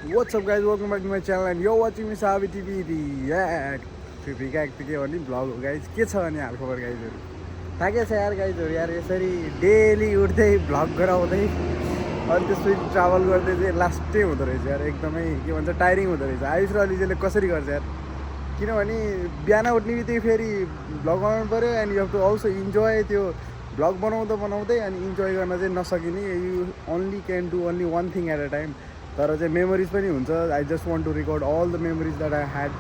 What's up guys, welcome back to my channel and you're watching me Savi TV react to react के भन्ने vlog हो guys. के छ अनि हाल खबर गाइजहरु? थाके छ यार गाइजहरु, यार यसरी डेली उठ्दै भ्लग गराउँदै अनि त्यसपछि ट्राभल गर्दै चाहिँ लास्टै हुँदो रहेछ यार, एकदमै के भन्छ टायरिङ हुँदो रहेछ. आयुष र अलिजले कसरी गर्छ यार, किनभने बिहान उठ्ने बित्तिकै फेरि भ्लग बनाउनु पर्यो and you have to also enjoy. त्यो भ्लग बनाउँदै अनि इन्जोय गर्न चाहिँ नसकिने, you only can do only one thing at a time. तर चाहिँ मेमोरिज पनि हुन्छ. I just want to record all the memories that I had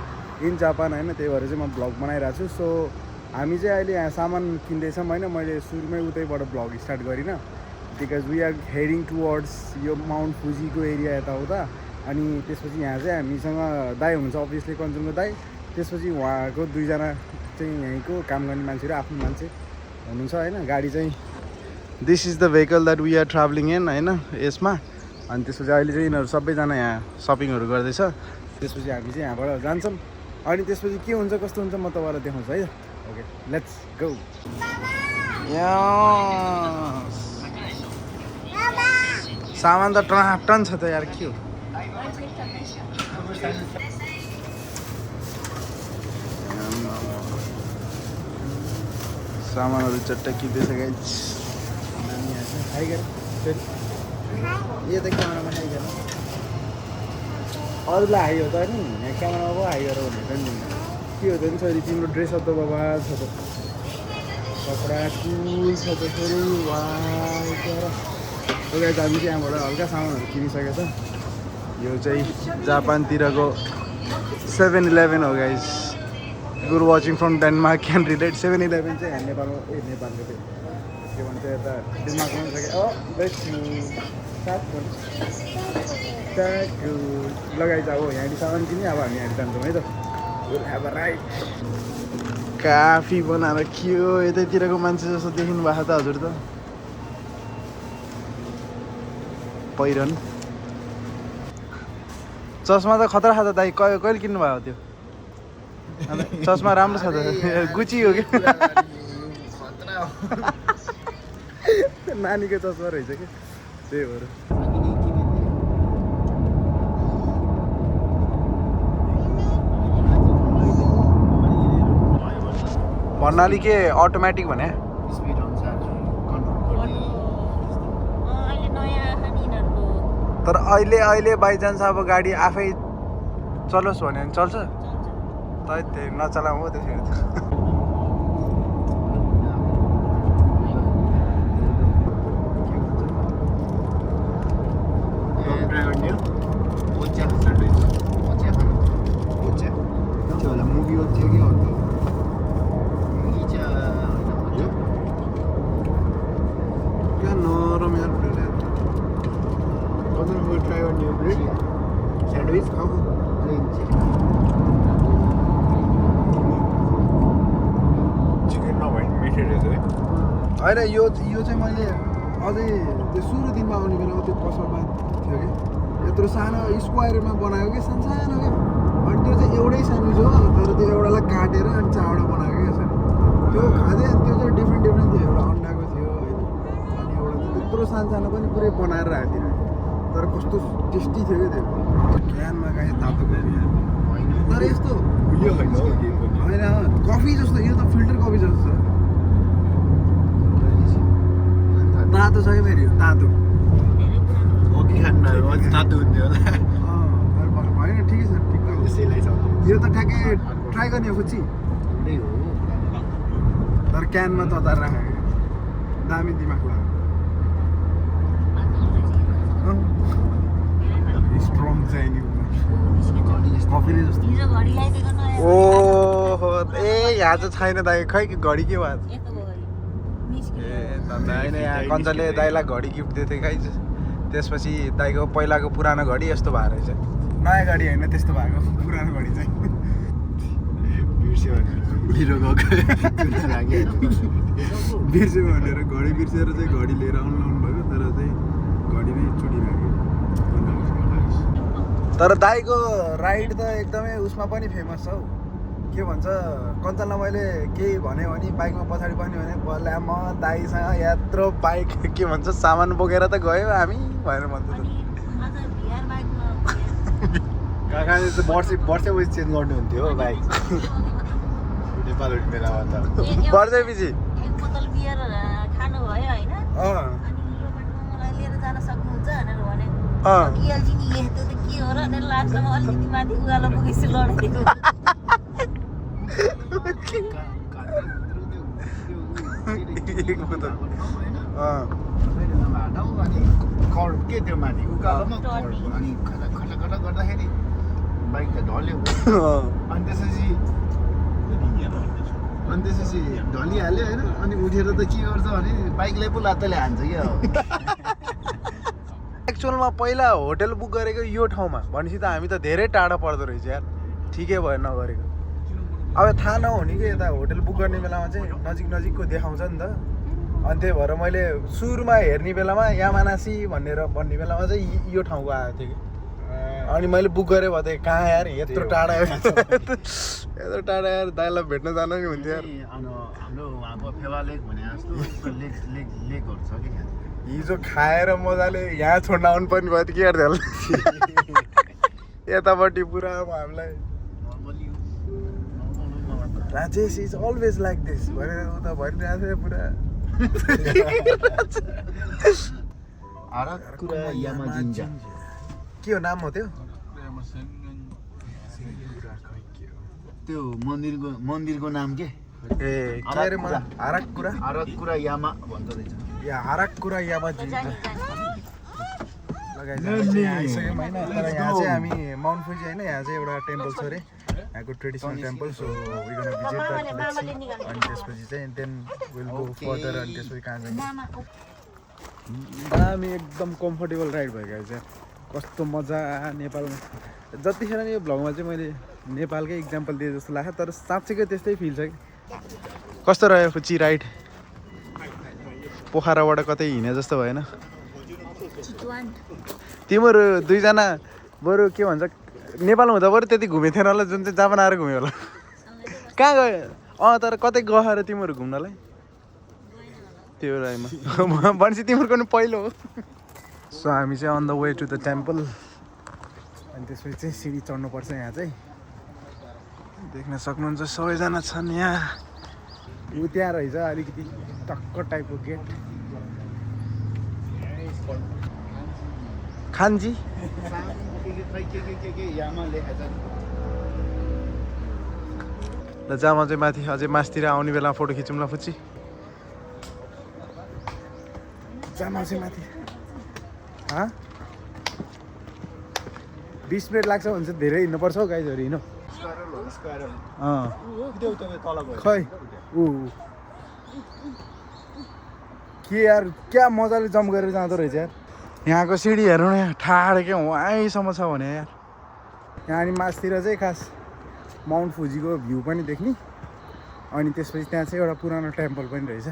in Japan होइन, त्यही भएर चाहिँ म भ्लग बनाइरहेको छु. सो हामी चाहिँ अहिले यहाँ सामान किन्दैछौँ होइन. मैले सुरुमै उतैबाट भ्लग स्टार्ट गरिनँ because we are heading towards यो माउन्ट फुजीको एरिया यताउता. अनि त्यसपछि यहाँ चाहिँ हामीसँग दाई हुन्छ, अभियसली कञ्चनको दाई. त्यसपछि उहाँको दुईजना चाहिँ यहीँको काम गर्ने मान्छेहरू आफ्नो मान्छे हुनुहुन्छ होइन. गाडी चाहिँ this is the vehicle that we are travelling in होइन यसमा. अनि त्यसपछि अहिले चाहिँ यिनीहरू सबैजना यहाँ सपिङहरू गर्दैछ. त्यसपछि हामी चाहिँ यहाँबाट जान्छौँ. अनि त्यसपछि के हुन्छ कस्तो हुन्छ म तपाईँलाई देखाउँछु है. Okay let's go. सामान त टन छ त यार, के हो सामानहरू चट्ट किन्दैछ गाइस. हाई गर यो त क्यामेरामा हाई गर, अरूलाई हाई हो त नि, यहाँ क्यामेरामा पो हाई गर भनेर नि. के हो त नि छोरी, तिम्रो ड्रेसअप त बाबा छ त, कपडा कुल छ त छोरी. गाइस हामी चाहिँ यहाँबाट हल्का सामानहरू किनिसकेको छ. यो चाहिँ जापानतिरको 7-Eleven हो guys. Good watching from Denmark can relate. 7-Eleven चाहिँ यहाँ नेपालको नेपालको त्यो के भन्छ यता डेनमार्कमा पनि छ कि लगाइज. अब यहाँनिर सामान किन्यो, अब हामी यहाँ जान्छौँ है त. अब राइट काफी बनाएर के हो यतैतिरको मान्छे जस्तो देखिनु भएको त हजुर त. पहिरन चस्मा त खतरा छ त दाइ, कहिले किन्नु भयो त्यो चस्मा? राम्रो छ त, गुची हो कि नानीको चस्मा रहेछ कि, त्यही भएर. भन्नाले के अटोमेटिक भने तर अहिले बाइचान्स अब गाडी आफै चलोस् भने चल्छ त, त्यही नचलाऊ हो त्यसरी त. होइन यो चाहिँ मैले अझै त्यो सुरु दिनमा आउने बेलामा त्यो पसलमा थियो कि, यत्रो सानो स्क्वायरमा बनाएको कि, सानो क्या. अनि त्यो चाहिँ एउटै स्यान्डविच हो, तर त्यो एउटालाई काटेर अनि चारवटा बनाएको क्या सर. त्यो खाँदै अनि त्यो चाहिँ डिफ्रेन्ट थियो. एउटा अन्डाको थियो होइन, अनि एउटा चाहिँ त्यत्रो सानो पनि पुरै बनाएर राखेको थियो. तर कस्तो टेस्टी थियो क्या त्यो. क्यानमा खाएँ तातो कफी, तर यस्तो होइन कफी जस्तो, यो त फिल्टर कफी जस्तो छ. तातो छ कि फेरि तातो तातो हुन्थ्यो होला होइन. ठिकै छ, यो त ठ्याक्कै ट्राई गर्ने हो खुच्ची, तर क्यानमा तताएर राखेको दामी दिमाग लाग्यो. स्ट्रङ चाहिने कफीले जस्तो. ओहो ए यहाँ चाहिँ छैन दाइ, खै घडी के भयो होइन. यहाँ कञ्चनले दाइलाई घडी गिफ्ट दिएको थियो खै. त्यसपछि दाइको पहिलाको पुरानो घडी यस्तो भएको रहेछ. नयाँ घडी होइन त्यस्तो भएको, पुरानो घडी चाहिँ बिर्स्यो भनेर घडी बिर्सेर चाहिँ घडी लिएर आउनु भएको, तर चाहिँ घडी नै छुटिरहेको. तर दाइको राइड त एकदमै उसमा पनि फेमस छ हौ. के भन्छ कञ्चनलाई मैले केही भन्यो भने बाइकमा पछाडि पनि भने बल्ल म दाइसँग यत्रो बाइक के भन्छ सामान बोकेर त गयो हामी भनेर भन्छ त. काकाले त वर्षै पछि चेन्ज गर्नुहुन्थ्यो हो बाइक नेपाल उठ बेलामा त वर्षै पछि एक बोतल बियर खानु भयो होइन अनि यो बाटोमा मलाई लिएर जान सक्नुहुन्छ भनेर भने किएलजी नि यस्तो त के हो र भनेर लास्टमा अलिकति माथि उकालो पुगेपछि लडेको एक बोतल अनि के त्यो माथि उकालोमा अनि खटा खटा खटा गर्दाखेरि बाइक त ढल्यो अनि त्यसपछि ढलिहाल्यो होइन अनि उठेर त के गर्छ भने बाइकलाई पो लात्ताले हान्छ क्या एक्चुअलमा पहिला होटल बुक गरेको यो ठाउँमा भनेपछि त हामी त धेरै टाढा पर्दो रहेछ यार ठिकै भयो नगरेको अब थाहा नहुने कि यता होटल बुक गर्ने बेलामा चाहिँ नजिकको देखाउँछ नि त अनि त्यही भएर मैले सुरुमा हेर्ने बेलामा यामानासी भन्ने बेलामा चाहिँ यो ठाउँको आएको थियो कि अनि मैले बुक गरेँ भयो त कहाँ यार यत्रो टाढा यत्रो टाढा यार दाइलाई भेट्न जानु नि हुन्थ्यो यार हाम्रो उहाँको फेवा लेक भने जस्तो लेकहरू छ कि हिजो खाएर मजाले यहाँ छोड्न आउनु पर्ने भयो त के गर्दै होला यतापट्टि पुरा हामीलाई Rajesh is always like this भनेर उता भनिरहेको थियो पुरा के हो नाम हो त्यो त्यो मन्दिरको नाम के ए के अरे मलाई हारकुरा यामा भन्दो रहेछ या हारकुरा यामा जिन्जा लगाइसकेपछि यहाँ आइसक्यौँ होइन तर यहाँ चाहिँ हामी माउन्ट फुजी होइन यहाँ चाहिँ एउटा टेम्पल छ अरे यहाँको traditional temple so we gonna visit that place अनि त्यसपछि चाहिँ देन विल गो फर्दर अनि त्यसपछि कहाँ जाने दामी एकदम कम्फर्टेबल राइड भयो गाइस चाहिँ कस्तो मजा नेपालमा जतिखेर यो भ्लगमा चाहिँ मैले नेपालकै इक्जाम्पल दिएँ जस्तो लाग्छ तर साँच्चैकै त्यस्तै फिल छ कि कस्तो रह्यो फुच्ची राइड पोखराबाट कतै हिँडे जस्तो भएन तिमीहरू दुईजना बरु के भन्छ नेपालमा हुँदा बरु त्यति घुमेको थिएन होला जुन चाहिँ जापान आएर घुम्यो होला कहाँ गयो तर कतै गयो र तिमीहरू घुम्नलाई त्यो राईमा भनेपछि तिमीहरूको नि पहिलो हो सो हामी चाहिँ on the way to the temple अनि त्यसपछि चाहिँ सिडी चढ्नुपर्छ यहाँ चाहिँ देख्न सक्नुहुन्छ सबैजना छन् यहाँ ऊ त्यहाँ रहेछ अलिकति टक्क टाइपको गेट खान्जी ल जामा चाहिँ माथि अझै मासतिर आउने बेला फोटो खिचौँ ल फुच्ची जामा चाहिँ माथि 20 मिनट लाग्छ भने चाहिँ धेरै हिँड्नुपर्छ हौ गाइजहरू हिँड्नु खै ऊ के यार क्या मजाले जम्प गरेर जाँदो रहेछ यार यहाँको सिडी हेर्नु न ठाडो क्या वहीँसम्म छ भने यार यहाँ अनि मासतिर चाहिँ खास माउन्ट फुजीको भ्यू पनि देख्ने अनि त्यसपछि त्यहाँ चाहिँ एउटा पुरानो टेम्पल पनि रहेछ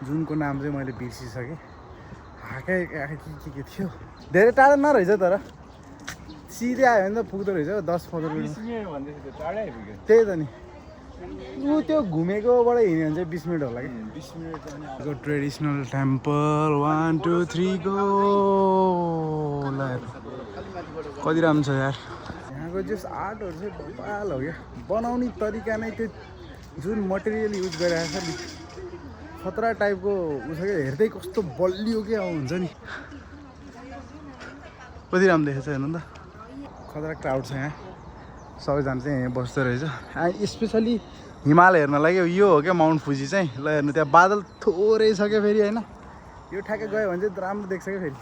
जुनको नाम चाहिँ मैले बिर्सिसकेँ हाकै के थियो धेरै टाढो नरहेछ तर सिधै आयो भने त पुग्दो रहेछ 10-15 मिनट त्यही त नि ऊ त्यो घुमेकोबाट हिँड्यो भने चाहिँ 20 मिनट होला कि 20 मिनट ट्रेडिसनल टेम्पल 1 2 3 गो ल कति राम्रो छ यार यहाँको जस आर्टहरू चाहिँ बबाल हो क्या बनाउने तरिका नै त्यो जुन मटेरियल युज गरिरहेको छ नि खतरा टाइपको उ छ क्या हेर्दै कस्तो बलियो क्या हुन्छ नि कति राम्रो देखेछ हेर्नु त खतरा क्राउड छ यहाँ सबैजना चाहिँ यहाँ बस्दो रहेछ स्पेसली हिमाल हेर्नलाई यो हो क्या माउन्ट फुजी चाहिँ ल हेर्नु त्यहाँ बादल थोरै छ क्या फेरि होइन यो ठ्याक्कै गयो भने चाहिँ राम्रो देख्छ क्या फेरि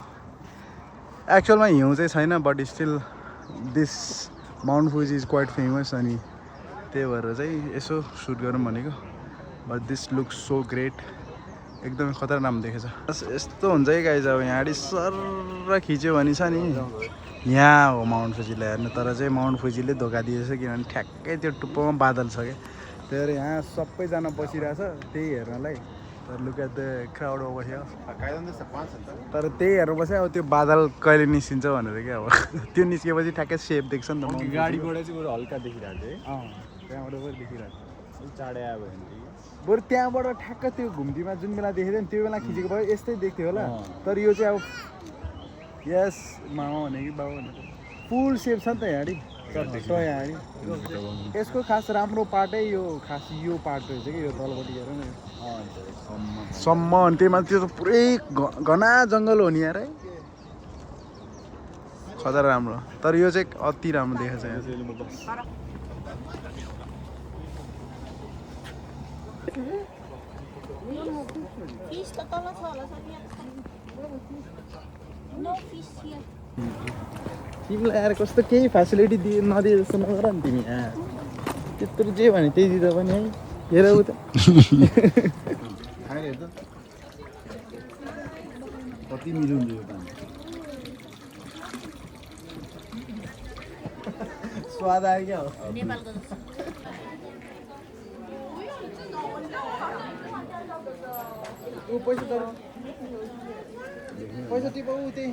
एक्चुअलमा हिउँ चाहिँ छैन but still this Mount फुजी is quite famous अनि त्यही भएर चाहिँ यसो सुट गरौँ भनेको but this looks so great एकदमै खतरा राम्रो देखेछ यस्तो हुन्छ कि गाइज अब यहाँबाट सर खिच्यो भने छ नि यहाँ हो माउन्ट फुजीलाई हेर्नु तर चाहिँ माउन्ट फुजीले धोका दिएछ किनभने ठ्याक्कै त्यो टुप्पोमा बादल छ क्या त्यही भएर यहाँ सबैजना बसिरहेछ त्यही हेर्नलाई तर look at the crowd over here तर त्यही हेरेर बस्यो अब त्यो बादल कहिले निस्किन्छ भनेर क्या अब त्यो निस्केपछि ठ्याक्कै सेप देख्छ नि त गाडीबाट चाहिँ बरु हल्का देखिरहेको थियो त्यहाँबाट बरु देखिरहेको चाँडै आयो भने बरु त्यहाँबाट ठ्याक्क त्यो घुम्तीमा जुन बेला देखेको थियो नि त्यो बेला खिचेको भयो यस्तै देख्थ्यो होला तर यो चाहिँ अब यस मामा भने कि बाबा भने फुल सेप छ नि त यहाँनिर चट्ट यहाँ नि यसको खास राम्रो पार्टै यो खास यो पार्ट रहेछ कि यो तलपट्टि हेर न सम्म अनि त्यही माथि त्यो त पुरै घना जङ्गल हो नि यार है खतरा राम्रो तर यो चाहिँ अति राम्रो देखेको छ यहाँ फिस त तल छ होला सर यहाँ नो फिस हियर तिमीलाई यार कस्तो केही फेसिलिटी नदिए जस्तो नगर नि तिमी यहाँ त्यत्रो जे भने त्यही दिँदा पनि है हेर उता कति मिलाउँछ यो पानी स्वाद आयो क्या हो नेपालको जस्तो ऊ पैसा तर पैसा टिपाउ त्यही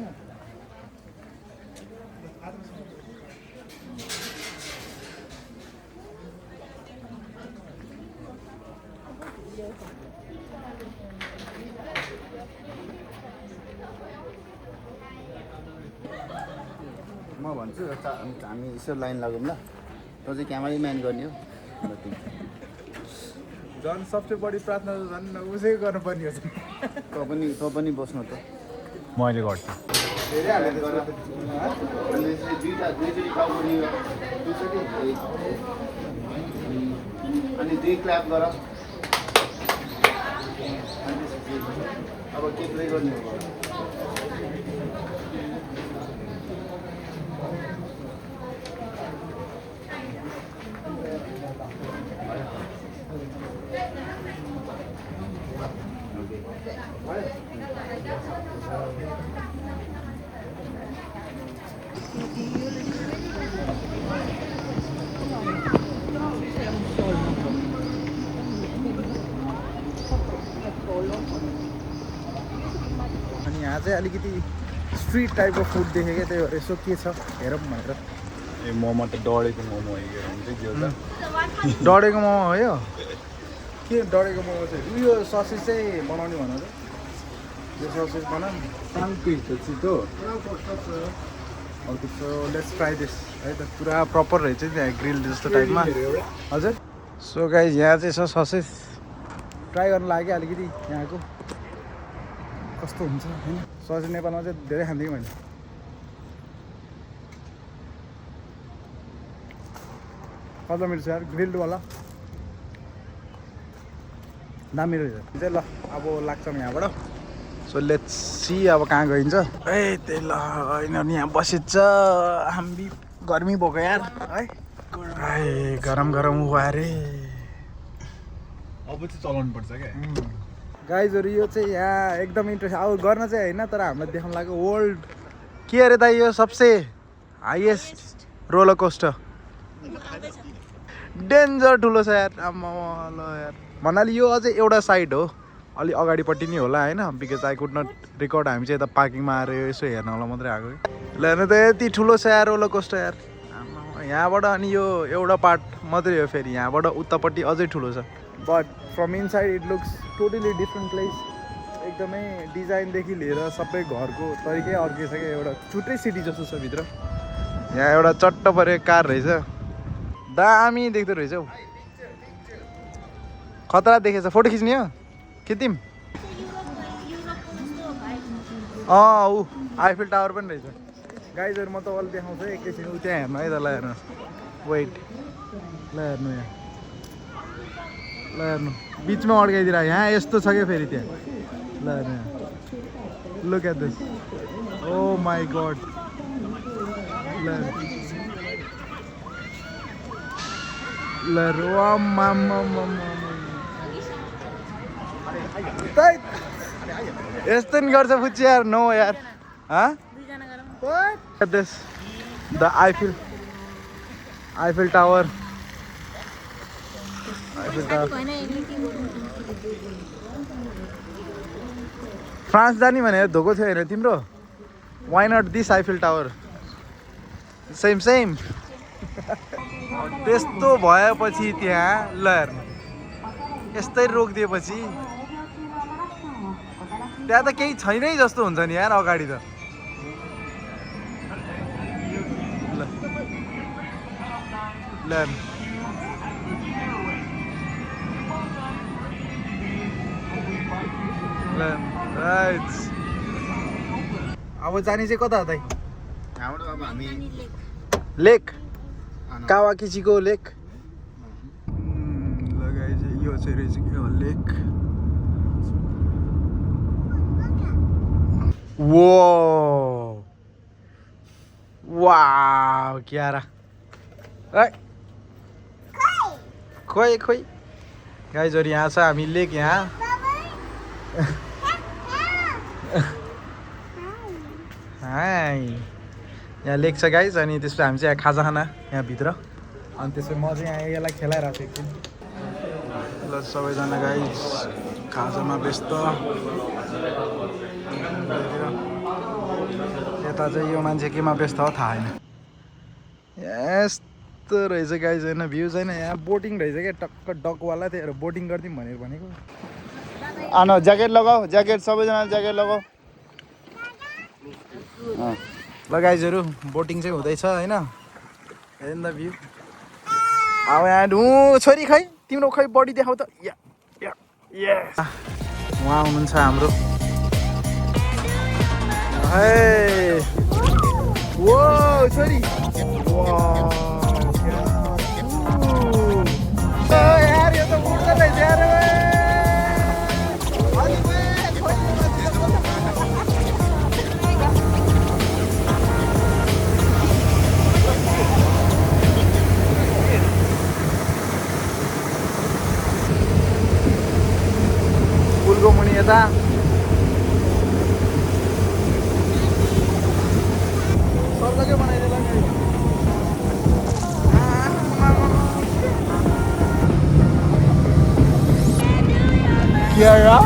म भन्छु हामी यसो लाइन लगौँ ल तँ चाहिँ क्यामेराम्यान गर्ने हो झन् सबसे बढी प्रार्थना त झन् उसै गर्नुपर्ने हो तँ पनि बस्नु त मैले गर्छु अनि 2 क्ल्याप गर अब के प्ले गर्ने हो अनि यहाँ चाहिँ अलिकति स्ट्रिट टाइपको फुड देखेँ क्या त्यही भएर यसो के छ हेरौँ भनेर ए मोमो त डढेको मोमो हुन्छ के हो त डढेको मोमो हो यो के डढेको मोमो चाहिँ उयो ससेज चाहिँ बनाउने भन त यो ससेज बनाऊँ साङ्पिस छिटो अर्को सो लेट्स ट्राई दिस है त पुरा प्रपर रहेछ त्यहाँ ग्रिल जस्तो टाइपमा हजुर सो गाइज यहाँ चाहिँ छ ससेज ट्राई गर्नु लाग्यो अलिकति यहाँको कस्तो हुन्छ होइन ससेज नेपालमा चाहिँ धेरै खान्थेँ कि मैले कति मिल्छ यार ग्रिल्डवाला दामी रहेछ चाहिँ ल अब लाग्छौँ यहाँबाट सो लेट्स सी अब कहाँ गइन्छ ए त्यही ल यिनीहरू यहाँ बसेछ हामी गर्मी भएको यार है गरम गरम हुआ अरे अब चाहिँ चलाउनु पर्छ क्या गाइजहरू यो चाहिँ यहाँ एकदम इन्ट्रेस्ट अब गर्न चाहिँ होइन तर हामीलाई देखाउनु लाग्यो वर्ल्ड के अरे त यो सबसे हाइएस्ट रोलर कोस्टर डेन्जर ठुलो छ यार आम्मा ल यार भन्नाले यो अझै एउटा साइड हो अलि अगाडिपट्टि नै होला होइन because I could not record हामी चाहिँ यता पार्किङमा आएर यसो हेर्न होला मात्रै आएको ल हेर्नु त यति ठुलो छ यार रोलर कोस्टर यार यहाँबाट अनि यो एउटा पार्ट मात्रै हो फेरि यहाँबाट उतापट्टि अझै ठुलो छ but from inside it looks totally different place एकदमै डिजाइनदेखि लिएर सबै घरको तरिकै अर्कै छ क्या एउटा छुट्टै सिटी जस्तो छ भित्र यहाँ एउटा चट्ट परेको कार रहेछ दामी देख्दो रहेछ हौ खतरा देखेछ फोटो खिच्ने हो खिच्यौँ ऊ आइफिल टावर पनि रहेछ गाइजहरू म त अहिले देखाउँछु एकैछिन ऊ त्यहाँ हेर्नु है त ल हेर्नु वेट ल हेर्नु यहाँ ल हेर्नु बिचमा अड्काइदिएर यहाँ यस्तो छ क्या फेरि त्यहाँ ल हेर्नु यहाँ look at this oh my god ल ल यस्तो नि गर्छ फुच्ची यार नो यार this the Eiffel tower France जाने भनेर धोको थियो होइन तिम्रो why not this Eiffel tower same त्यस्तो भएपछि त्यहाँ ल हेर्नु यस्तै रोकिदिएपछि त्यहाँ त केही छैनै जस्तो हुन्छ नि यार अगाडि त ल प्लान राइट अब जाने चाहिँ कता हो दाइ यहाँबाट अब हामी लेक कावाकिचीको लेक लगाइ चाहिँ यो चाहिँ रहेछ के हो लेक वो वाउ क्यारा खोइ खोइ गाइजहरू यहाँ छ हामी लेक यहाँ हाई यहाँ लेक छ गाइज अनि त्यसपछि हामी चाहिँ खाजा खाना यहाँभित्र अनि त्यसपछि म चाहिँ यहाँ यसलाई खेलाइरहेको छु एकछिन ल सबैजना गाइज खाजामा व्यस्त यता चाहिँ यो मान्छे केमा व्यस्त हो थाहा छैन यस्तो रहेछ गाइज होइन भ्यू छैन यहाँ बोटिङ रहेछ क्या टक्क डकवाला त्यही बोटिङ गरिदिउँ भनेर भनेको आनो ज्याकेट लगाऊ ज्याकेट सबैजना ज्याकेट लगाऊ ल गाइजहरू बोटिङ चाहिँ हुँदैछ होइन हेर्नु त भ्यू अब यहाँ ढु छोरी खै तिम्रो खै बडी देखाउ त उहाँ हुनुहुन्छ हाम्रो वो छोरी यार यो त उड्छ रहेछ यार पुलको मुनि यता सर्लकै बनाइदिएला Kiara?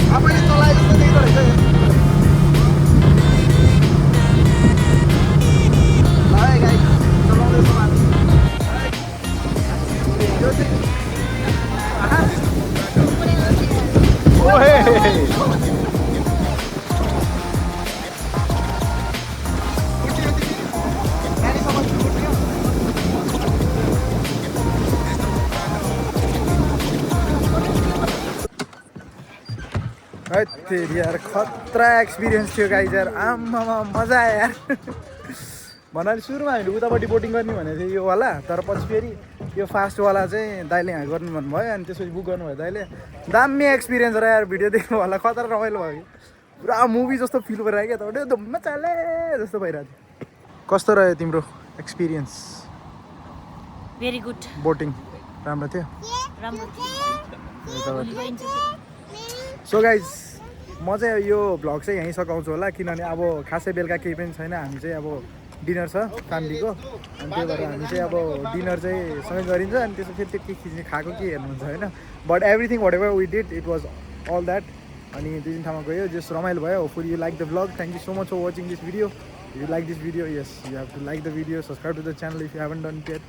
Apa ini tolak itu tadi itu aja? Hai guys, tolong dulu teman. Oh hey. यार खतरा एक्सपिरियन्स थियो गाइज यार आम्मामा मजा आयो यार भन्नाले सुरुमा हामीले उतापट्टि बोटिङ गर्ने भनेको थियो यो वाला तर पछि फेरि यो फास्टवाला चाहिँ दाइले यहाँ गर्नु भन्नुभयो अनि त्यसपछि बुक गर्नुभयो दाइले दामी एक्सपिरियन्स रह्यो यार भिडियो देख्नु होला खतरा रमाइलो भयो कि पुरा मुभी जस्तो फिल भइरहेको क्या त धुम्म चाले जस्तो भइरहेको थियो कस्तो रह्यो तिम्रो एक्सपिरियन्स भेरी गुड बोटिङ राम्रो थियो राम्रो सो गाइज म चाहिँ यो भ्लग चाहिँ यहीँ सघाउँछु होला किनभने अब खासै बेलुका केही पनि छैन हामी चाहिँ अब डिनर छ फ्यामिलीको अनि त्यही भएर हामी चाहिँ अब डिनर चाहिँ सँगै गरिन्छ अनि त्यसपछि फेरि त्यो के खिच्ने खाएको के हेर्नुहुन्छ होइन but everything what ever we did it was all that अनि दुई तिन ठाउँमा गयो जस रमाइलो भयो hopefully you like the vlog thank you so much for watching this video you like this video yes you have to like the video subscribe to the channel if you haven't done it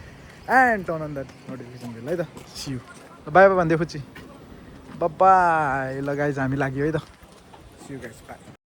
and turn on that notification bell है त C you by by भन्दै खुच्ची by ल guys हामी लाग्यो है त C you guys by